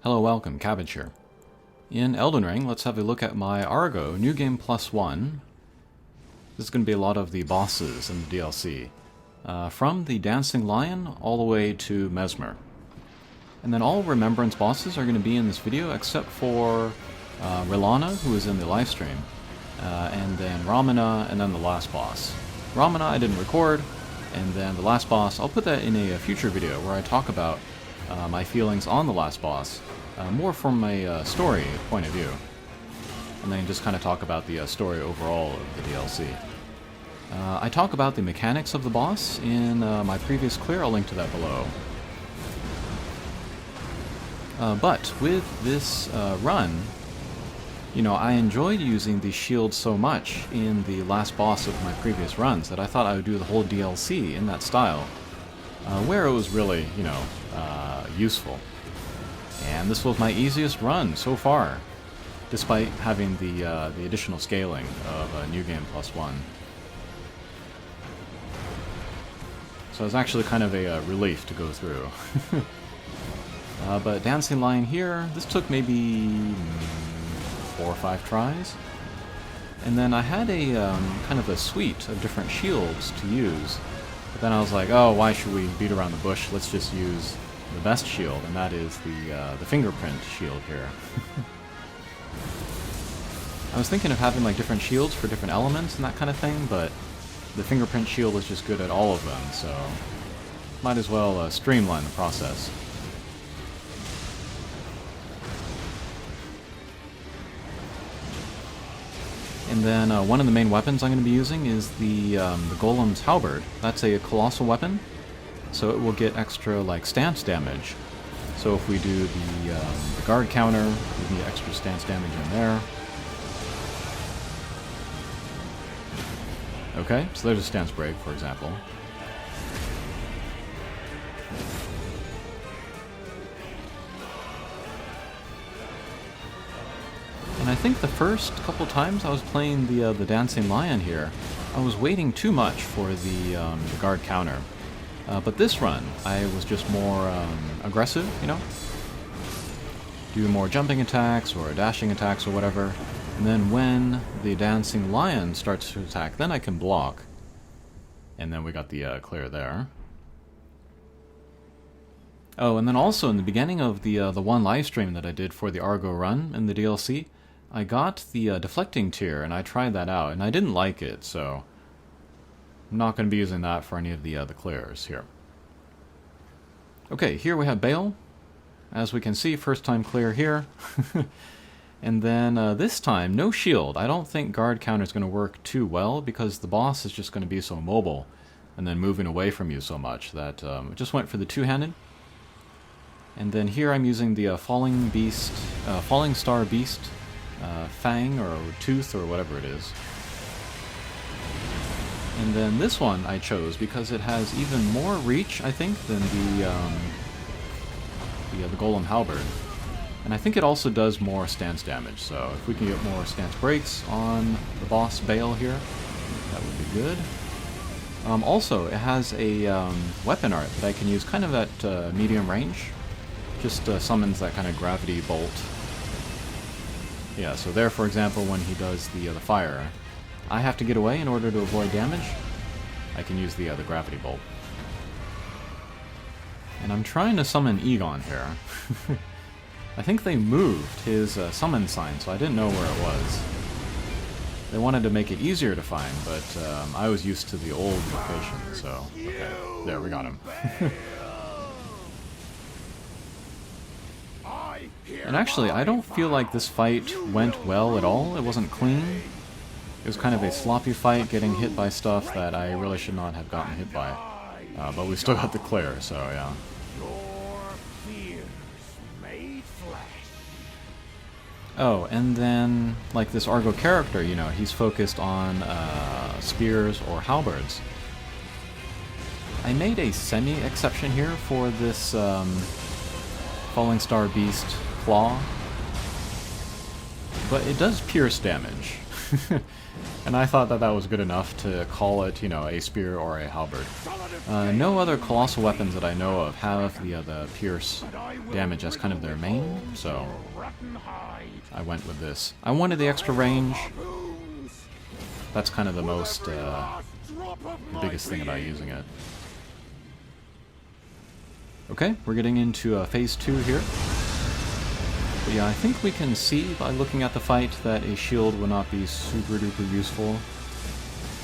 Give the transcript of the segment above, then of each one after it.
Hello, welcome, Cabbage here. In Elden Ring, let's have a look at my Argo, New Game Plus 1. This is going to be a lot of the bosses in the DLC. From the Dancing Lion all the way to Mesmer. And then all Remembrance bosses are going to be in this video except for Rilana, who is in the livestream, and then Ramana, and then the last boss. Ramana I didn't record, and then the last boss, I'll put that in a future video where I talk about my feelings on the last boss, more from a story point of view, and then just kind of talk about the story overall of the DLC. I talk about the mechanics of the boss in my previous clear, I'll link to that below. But with this run, you know, I enjoyed using the shield so much in the last boss of my previous runs that I thought I would do the whole DLC in that style, where it was really, you know, useful. And this was my easiest run so far, despite having the additional scaling of New Game Plus 1. So it's actually kind of a relief to go through. But Dancing Lion here, this took maybe 4 or 5 tries. And then I had a kind of a suite of different shields to use. But then I was like, oh, why should we beat around the bush? Let's just use the best shield, and that is the fingerprint shield here. I was thinking of having like different shields for different elements and that kind of thing, but the fingerprint shield is just good at all of them, so might as well streamline the process. And then one of the main weapons I'm going to be using is the Golem's Halberd. That's a colossal weapon, so it will get extra like stance damage. So if we do the guard counter, we get extra stance damage in there. Okay, so there's a stance break, for example. And I think the first couple times I was playing the Dancing Lion here, I was waiting too much for the guard counter. But this run, I was just more aggressive, you know? Do more jumping attacks or dashing attacks or whatever. And then when the Dancing Lion starts to attack, then I can block. And then we got the clear there. Oh, and then also in the beginning of the one live stream that I did for the Argo run in the DLC, I got the deflecting tier, and I tried that out, and I didn't like it, so I'm not going to be using that for any of the clears here. Okay, here we have Bale. As we can see, first time clear here. And then this time, no shield. I don't think guard counter is going to work too well, because the boss is just going to be so mobile, and then moving away from you so much, that I just went for the two-handed. And then here I'm using the Falling Star Beast Fang or Tooth or whatever it is. And then this one I chose because it has even more reach, I think, than the Golem Halberd. And I think it also does more stance damage, so if we can get more stance breaks on the boss Bale here, that would be good. Also, it has a weapon art that I can use kind of at medium range. Just summons that kind of gravity bolt. Yeah, so there, for example, when he does the fire, I have to get away in order to avoid damage. I can use the gravity bolt. And I'm trying to summon Egon here. I think they moved his summon sign, so I didn't know where it was. They wanted to make it easier to find, but I was used to the old location, so okay, there, we got him. And actually, I don't feel like this fight went well at all. It wasn't clean. It was kind of a sloppy fight, getting hit by stuff that I really should not have gotten hit by. But we still got the clear, so yeah. Oh, and then, like this Argo character, you know, he's focused on spears or halberds. I made a semi-exception here for this Falling Star Beast Claw, but it does pierce damage. And I thought that that was good enough to call it, you know, a spear or a halberd. No other colossal weapons that I know of have the pierce damage as kind of their main, so I went with this. I wanted the extra range. That's kind of the most, the biggest thing about using it. Okay, we're getting into phase 2 here. But yeah, I think we can see by looking at the fight that a shield will not be super duper useful.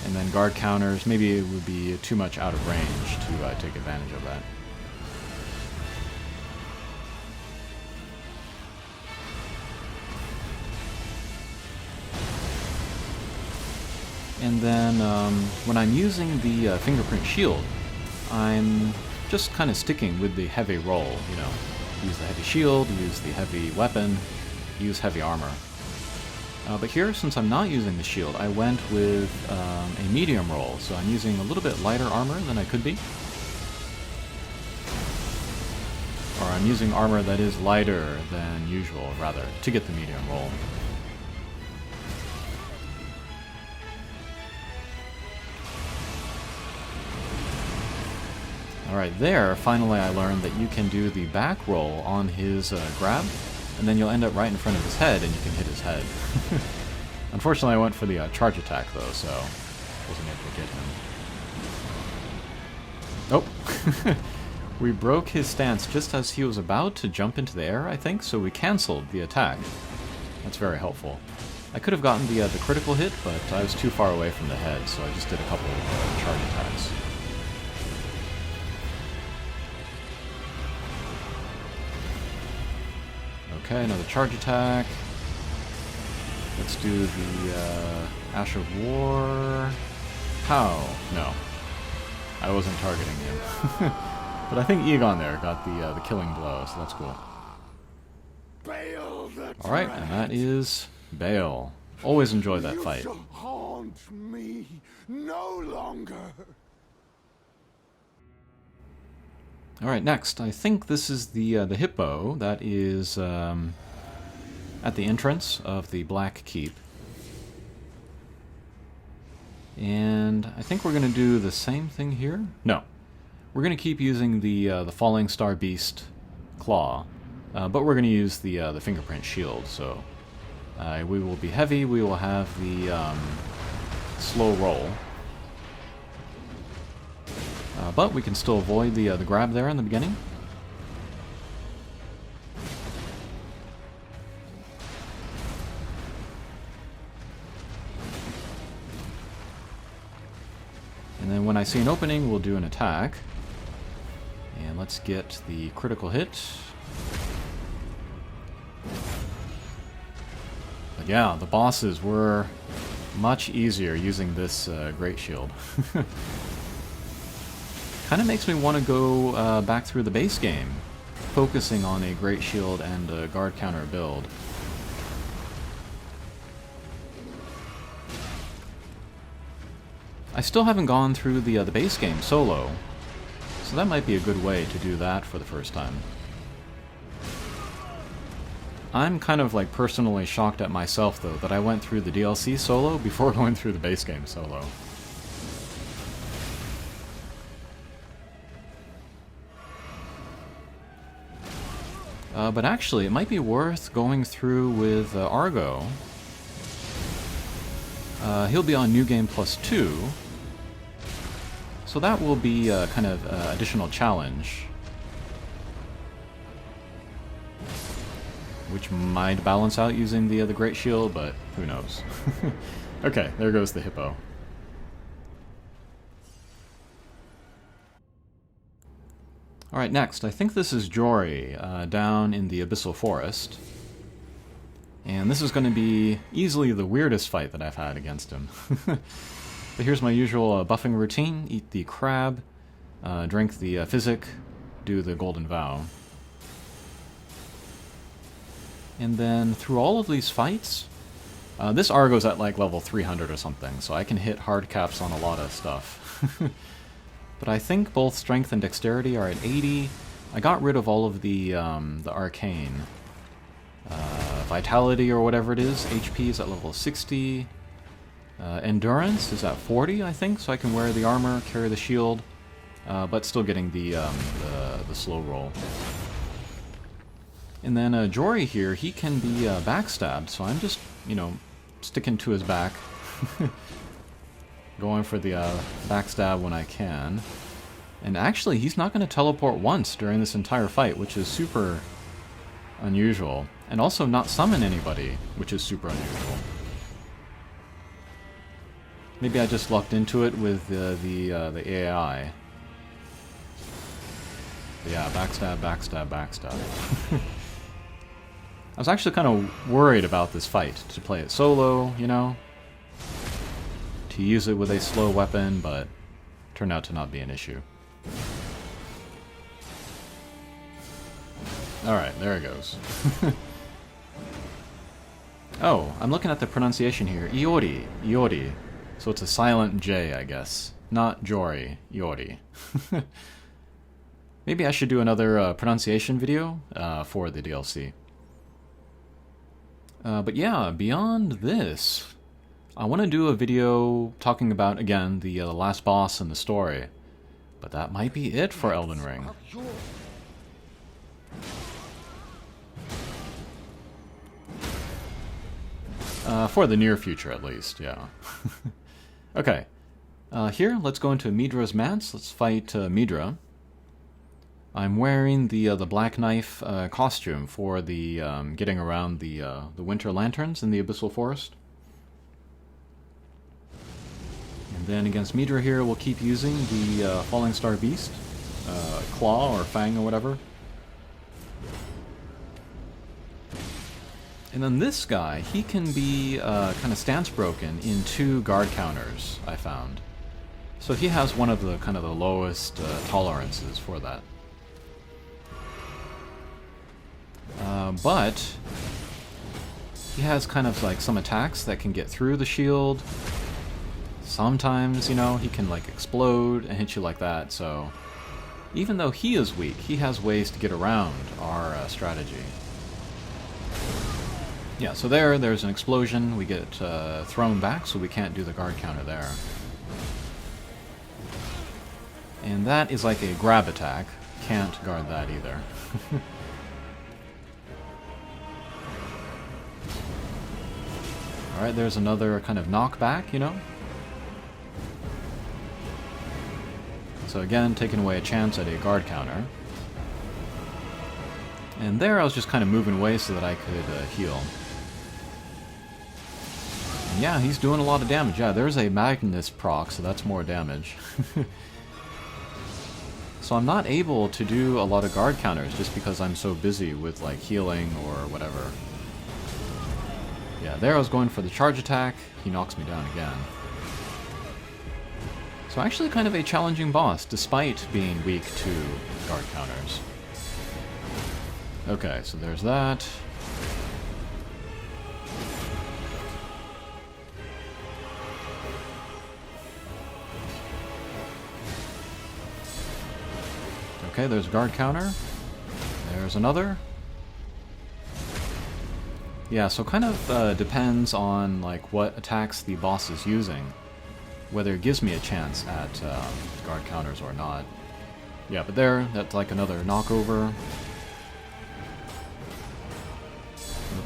And then guard counters, maybe it would be too much out of range to take advantage of that. And then when I'm using the fingerprint shield, I'm just kind of sticking with the heavy roll, you know. Use the heavy shield, use the heavy weapon, use heavy armor. But here, since I'm not using the shield, I went with a medium roll, so I'm using a little bit lighter armor than I could be. Or I'm using armor that is lighter than usual, rather, to get the medium roll. Alright, there, finally I learned that you can do the back roll on his grab, and then you'll end up right in front of his head, and you can hit his head. Unfortunately, I went for the charge attack, though, so wasn't able to get him. Oh! We broke his stance just as he was about to jump into the air, I think, so we cancelled the attack. That's very helpful. I could have gotten the critical hit, but I was too far away from the head, so I just did a couple of charge attacks. Okay, another charge attack. Let's do the Ash of War. How? No. I wasn't targeting him. But I think Egon there got the killing blow, so that's cool. Alright, and that is Bale. Always enjoy that fight. You shall haunt me no longer. Alright, next, I think this is the hippo that is at the entrance of the Black Keep. And I think we're going to do the same thing here. No. We're going to keep using the Falling Star Beast Claw, but we're going to use the Fingerprint Shield, so we will be heavy, we will have the slow roll. But we can still avoid the grab there in the beginning. And then when I see an opening, we'll do an attack. And let's get the critical hit. But yeah, the bosses were much easier using this Great Shield. Kind of makes me want to go back through the base game, focusing on a Great Shield and a guard counter build. I still haven't gone through the base game solo, so that might be a good way to do that for the first time. I'm kind of like personally shocked at myself though that I went through the DLC solo before going through the base game solo. But actually, it might be worth going through with Argo. He'll be on New Game +2, so that will be a kind of additional challenge, which might balance out using the Great Shield, but who knows. Okay, there goes the hippo. Alright, next, I think this is Jory, down in the Abyssal Forest. And this is going to be easily the weirdest fight that I've had against him. But here's my usual buffing routine. Eat the crab, drink the physic, do the golden vow. And then through all of these fights, this Argo's at like level 300 or something, so I can hit hard caps on a lot of stuff. But I think both strength and dexterity are at 80. I got rid of all of the arcane. Vitality or whatever it is, HP is at level 60. Endurance is at 40, I think, so I can wear the armor, carry the shield, but still getting the slow roll. And then Jory here, he can be backstabbed, so I'm just, you know, sticking to his back. Going for the backstab when I can. And actually, he's not going to teleport once during this entire fight, which is super unusual. And also not summon anybody, which is super unusual. Maybe I just lucked into it with the AI. But yeah, backstab, backstab, backstab. I was actually kind of worried about this fight, to play it solo, you know? To use it with a slow weapon, but turned out to not be an issue. Alright, there it goes. Oh, I'm looking at the pronunciation here. Iori. Iori. So it's a silent J, I guess. Not Jory. Iori. Maybe I should do another pronunciation video for the DLC. But yeah, beyond this, I want to do a video talking about, again, the last boss and the story. But that might be it for Elden Ring. For the near future, at least, yeah. Okay. Here, let's go into Midra's Manse. Let's fight Midra. I'm wearing the Black Knife costume for the getting around the winter lanterns in the Abyssal Forest. And then against Midra here, we'll keep using the Falling Star Beast, Claw or Fang or whatever. And then this guy, he can be kind of stance broken in 2 guard counters, I found. So he has one of the kind of the lowest tolerances for that. But he has kind of like some attacks that can get through the shield. Sometimes, you know, he can like explode and hit you like that, so even though he is weak, he has ways to get around our strategy. Yeah, so there's an explosion, we get thrown back, so we can't do the guard counter there. And that is like a grab attack, can't guard that either. Alright, there's another kind of knockback, you know? So again, taking away a chance at a guard counter. And there I was just kind of moving away so that I could heal. And yeah, he's doing a lot of damage. Yeah, there's a Magnus proc, so that's more damage. So I'm not able to do a lot of guard counters just because I'm so busy with like healing or whatever. Yeah, there I was going for the charge attack. He knocks me down again. So actually kind of a challenging boss, despite being weak to guard counters. Okay, so there's that. Okay, there's a guard counter. There's another. Yeah, so kind of depends on like what attacks the boss is using, whether it gives me a chance at guard counters or not. Yeah, but that's like another knockover.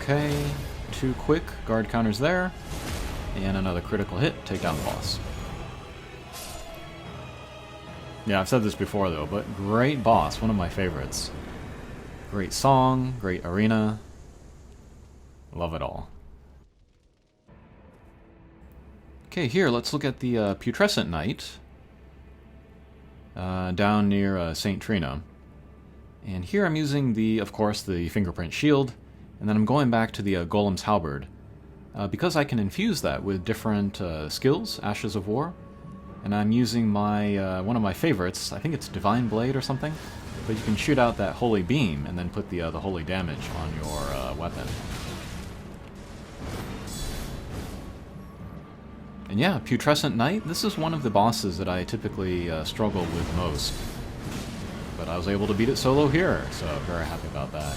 Okay, 2 quick guard counters there, and another critical hit, take down the boss. Yeah, I've said this before though, but great boss, one of my favorites. Great song, great arena. Love it all. Okay, here, let's look at the Putrescent Knight. Down near St. Trina. And here I'm using of course, the Fingerprint Shield, and then I'm going back to the Golem's Halberd. Because I can infuse that with different skills, Ashes of War, and I'm using my one of my favorites, I think it's Divine Blade or something, but you can shoot out that Holy Beam and then put the holy damage on your weapon. And yeah, Putrescent Knight, this is one of the bosses that I typically struggle with most. But I was able to beat it solo here, so I'm very happy about that.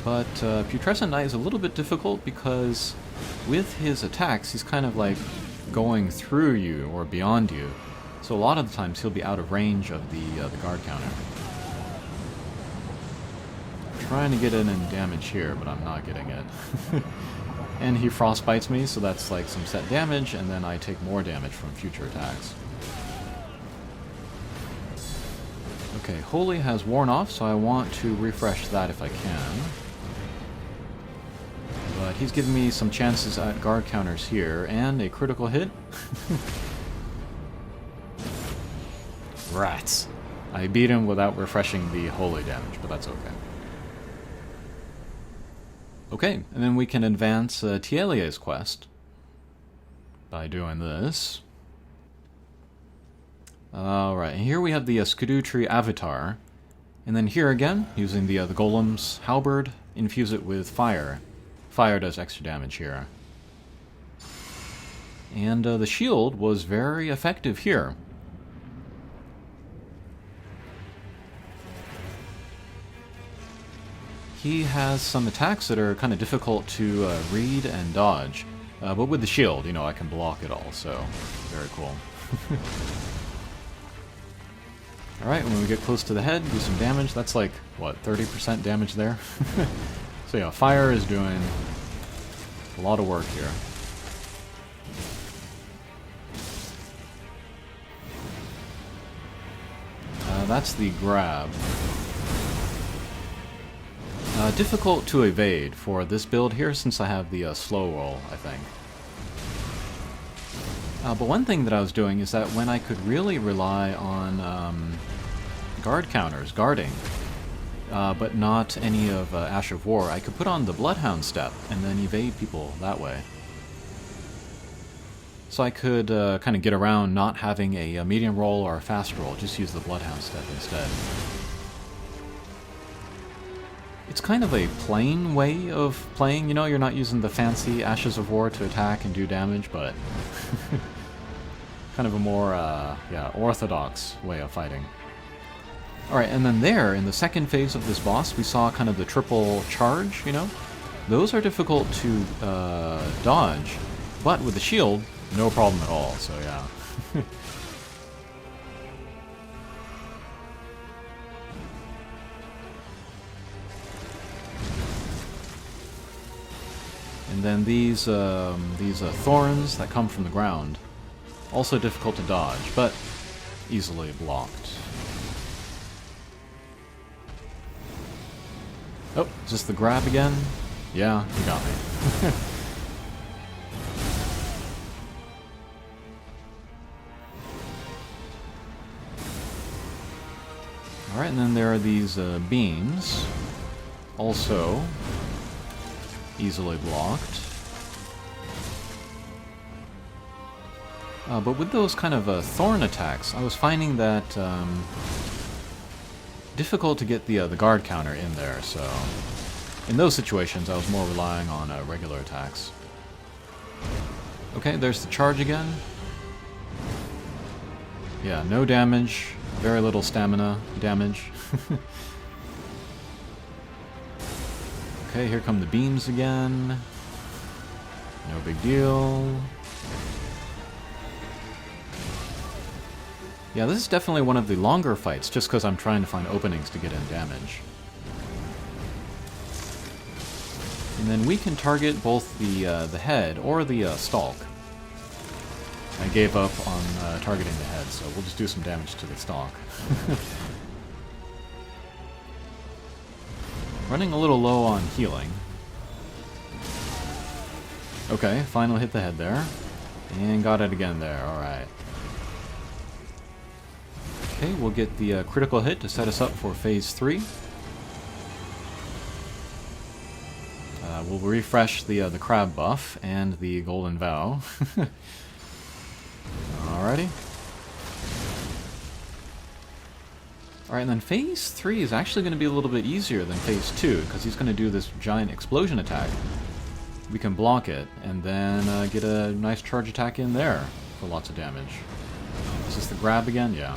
But Putrescent Knight is a little bit difficult because with his attacks, he's kind of like going through you or beyond you. So a lot of the times he'll be out of range of the guard counter. I'm trying to get in damage here, but I'm not getting it. And he frostbites me, so that's like some set damage, and then I take more damage from future attacks. Okay, Holy has worn off, so I want to refresh that if I can. But he's giving me some chances at guard counters here, and a critical hit. Rats. I beat him without refreshing the Holy damage, but that's okay. Okay, and then we can advance Tielie's quest by doing this. Alright, here we have the Erdtree avatar. And then here again, using the golem's halberd, infuse it with fire. Fire does extra damage here. And the shield was very effective here. He has some attacks that are kind of difficult to read and dodge. But with the shield, you know, I can block it all, so very cool. Alright, when we get close to the head, do some damage. That's like, what, 30% damage there? So yeah, fire is doing a lot of work here. That's the grab. Difficult to evade for this build here, since I have the slow roll, I think. But one thing that I was doing is that when I could really rely on guard counters, guarding, but not any of Ash of War, I could put on the Bloodhound step and then evade people that way. So I could kind of get around not having a medium roll or a fast roll, just use the Bloodhound step instead. It's kind of a plain way of playing, you know, you're not using the fancy Ashes of War to attack and do damage, but kind of a more, yeah, orthodox way of fighting. Alright, and then there, in the second phase of this boss, we saw kind of the triple charge, you know? Those are difficult to dodge, but with the shield, no problem at all, so yeah. And then these thorns that come from the ground, also difficult to dodge, but easily blocked. Oh, is this the grab again? Yeah, you got me. Alright, and then there are these beams, also easily blocked. But with those kind of thorn attacks, I was finding that difficult to get the guard counter in there, so in those situations I was more relying on regular attacks. Okay, there's the charge again. Yeah, no damage, very little stamina damage. Okay, here come the beams again. No big deal. Yeah, this is definitely one of the longer fights, just because I'm trying to find openings to get in damage. And then we can target both the head or the stalk. I gave up on targeting the head, so we'll just do some damage to the stalk. Running a little low on healing. Okay, final hit the head there. And got it again there, alright. Okay, we'll get the critical hit to set us up for Phase 3. We'll refresh the crab buff and the golden vow. Alrighty. Alright, and then Phase 3 is actually going to be a little bit easier than Phase 2, because he's going to do this giant explosion attack. We can block it, and then get a nice charge attack in there for lots of damage. Is this the grab again? Yeah.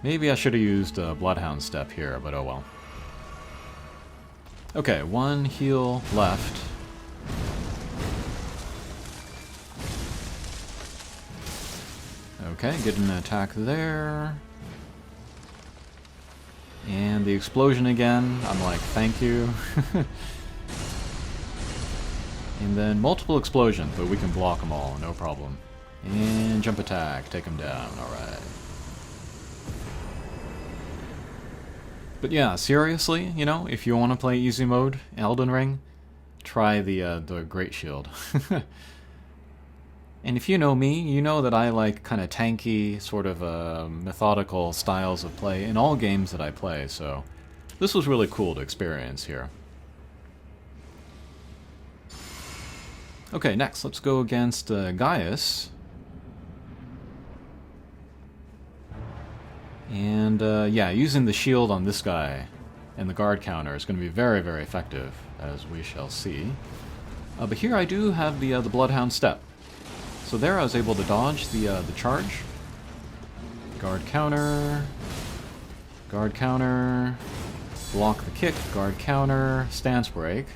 Maybe I should have used Bloodhound step here, but oh well. Okay, one heal left. Okay, get an attack there. And the explosion again. I'm like, thank you. And then multiple explosions, but we can block them all, no problem. And jump attack, take them down, alright. But yeah, seriously, you know, if you want to play easy mode, Elden Ring, try the Great Shield. And if you know me, you know that I like kind of tanky, sort of methodical styles of play in all games that I play, so this was really cool to experience here. Okay, next, let's go against Gaius. And yeah, using the shield on this guy and the guard counter is going to be very, very effective, as we shall see. But here I do have the Bloodhound step. So there I was able to dodge the charge. Guard counter, block the kick, guard counter, stance break,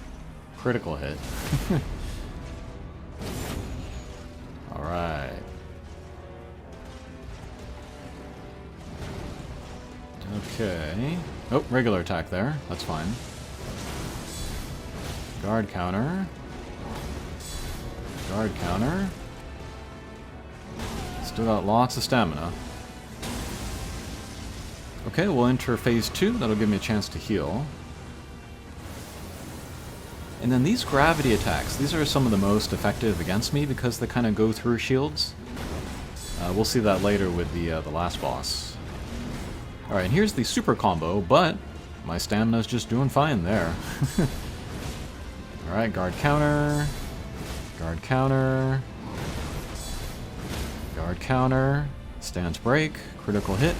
critical hit. Alright. Okay. Oh, regular attack there. That's fine. Guard counter. Guard counter. Still got lots of stamina. Okay, we'll enter phase 2. That'll give me a chance to heal. And then these gravity attacks, these are some of the most effective against me because they kind of go through shields. We'll see that later with the last boss. Alright, here's the super combo, but my stamina's just doing fine there. Alright, guard counter. Guard counter. Guard counter. Stance break. Critical hit.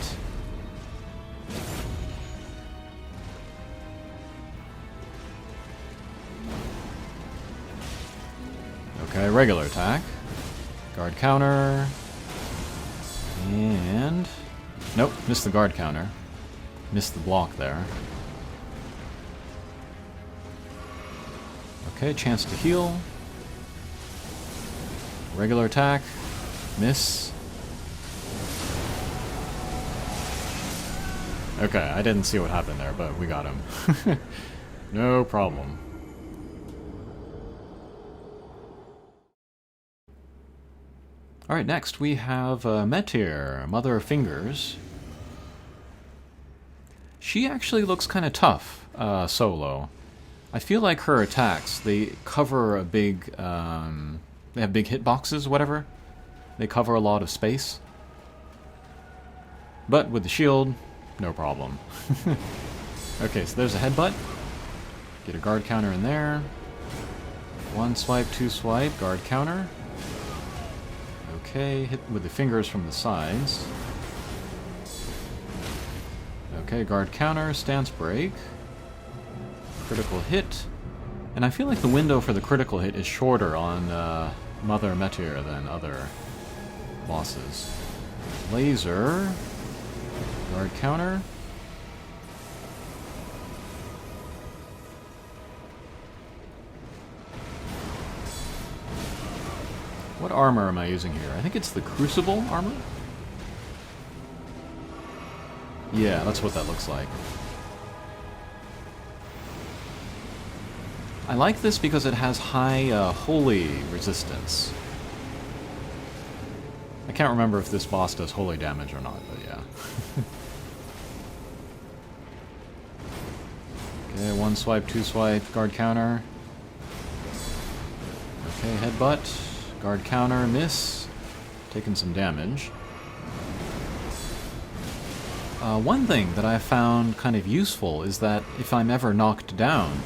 Okay, regular attack. Guard counter. And... nope, missed the guard counter. Missed the block there. Okay, chance to heal. Regular attack. Miss. Okay, I didn't see what happened there, but we got him. No problem. Alright, next we have Metyr, Mother of Fingers. She actually looks kind of tough, solo. I feel like her attacks, they cover a big, they have big hitboxes, whatever. They cover a lot of space. But with the shield, no problem. Okay, so there's a headbutt. Get a guard counter in there. One swipe, two swipe, guard counter. Okay, hit with the fingers from the sides. Okay, guard counter, stance break. Critical hit. And I feel like the window for the critical hit is shorter on Mother Metyr than other bosses. Laser. Guard counter. What armor am I using here? I think it's the Crucible armor? Yeah, that's what that looks like. I like this because it has high holy resistance. I can't remember if this boss does holy damage or not, but yeah. Okay, one swipe, two swipe, guard counter. Okay, headbutt. Guard counter, miss. Taking some damage. One thing that I found kind of useful is that if I'm ever knocked down,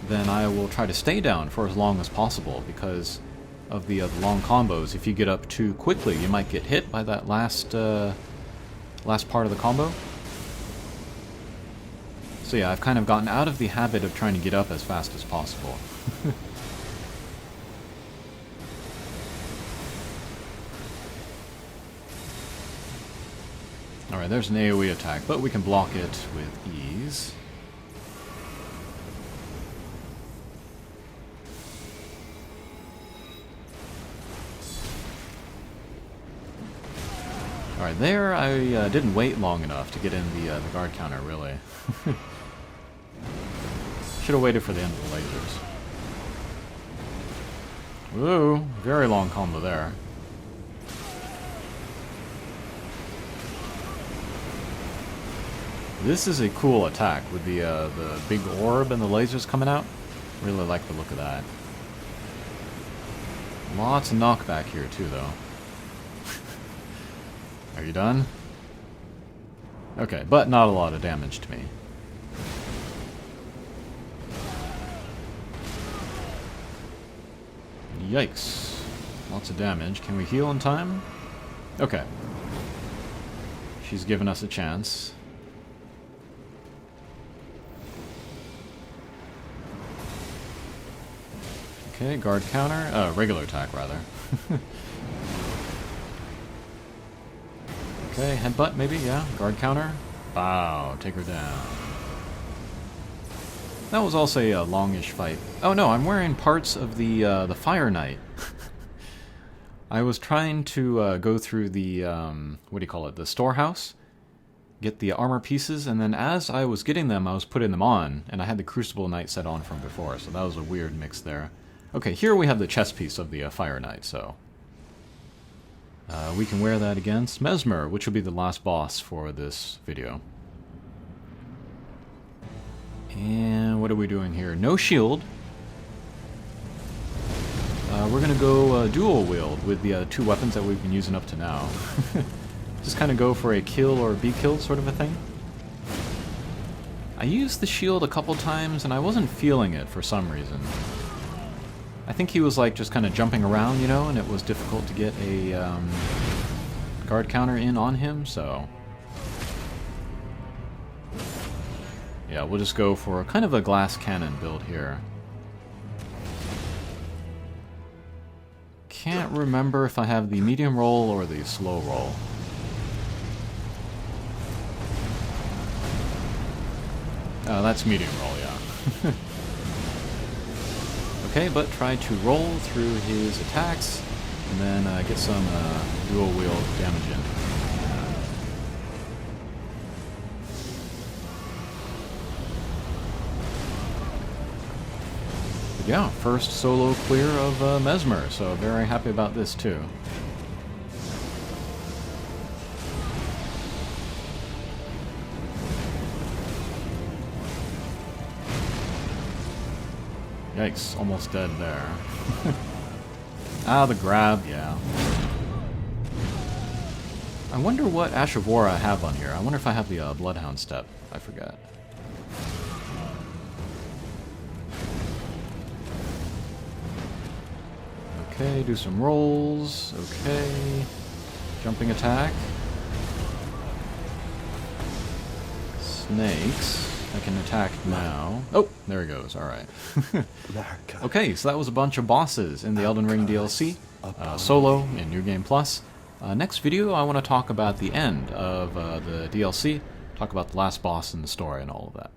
then I will try to stay down for as long as possible because of the long combos. If you get up too quickly, you might get hit by that last part of the combo. So yeah, I've kind of gotten out of the habit of trying to get up as fast as possible. Alright, there's an AoE attack, but we can block it with ease. Alright, there I didn't wait long enough to get in the guard counter, really. Should have waited for the end of the lasers. Woo! Very long combo there. This is a cool attack with the big orb and the lasers coming out. Really like the look of that. Lots of knockback here too, though. Are you done? Okay, but not a lot of damage to me. Yikes. Lots of damage. Can we heal in time? Okay. She's given us a chance. Okay, guard counter. Regular attack, rather. Okay, headbutt, maybe? Yeah, guard counter. Bow, take her down. That was also a longish fight. Oh no, I'm wearing parts of the Fire Knight. I was trying to go through the, what do you call it, the storehouse, get the armor pieces, and then as I was getting them, I was putting them on, and I had the Crucible Knight set on from before, so that was a weird mix there. Okay, here we have the chest piece of the Fire Knight, so we can wear that against Mesmer, which will be the last boss for this video. And what are we doing here? No shield. We're going to go dual wield with the two weapons that we've been using up to now. Just kind of go for a kill or be killed sort of a thing. I used the shield a couple times and I wasn't feeling it for some reason. I think he was like just kind of jumping around, you know, and it was difficult to get a guard counter in on him, so yeah, we'll just go for kind of a glass cannon build here. Can't remember if I have the medium roll or the slow roll. That's medium roll, yeah. Okay, but try to roll through his attacks and then get some dual wield damage in. But yeah, first solo clear of Mesmer, so very happy about this too. Yikes, almost dead there. Ah, the grab, yeah. I wonder what Ashavora I have on here. I wonder if I have the Bloodhound step. I forgot. Okay, do some rolls. Okay. Jumping attack. Snakes. I can attack now. Oh, there he goes. Alright. Okay, so that was a bunch of bosses in the Elden Ring DLC. Solo in New Game Plus. Next video, I want to talk about the end of the DLC. Talk about the last boss in the story and all of that.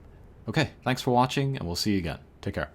Okay, thanks for watching, and we'll see you again. Take care.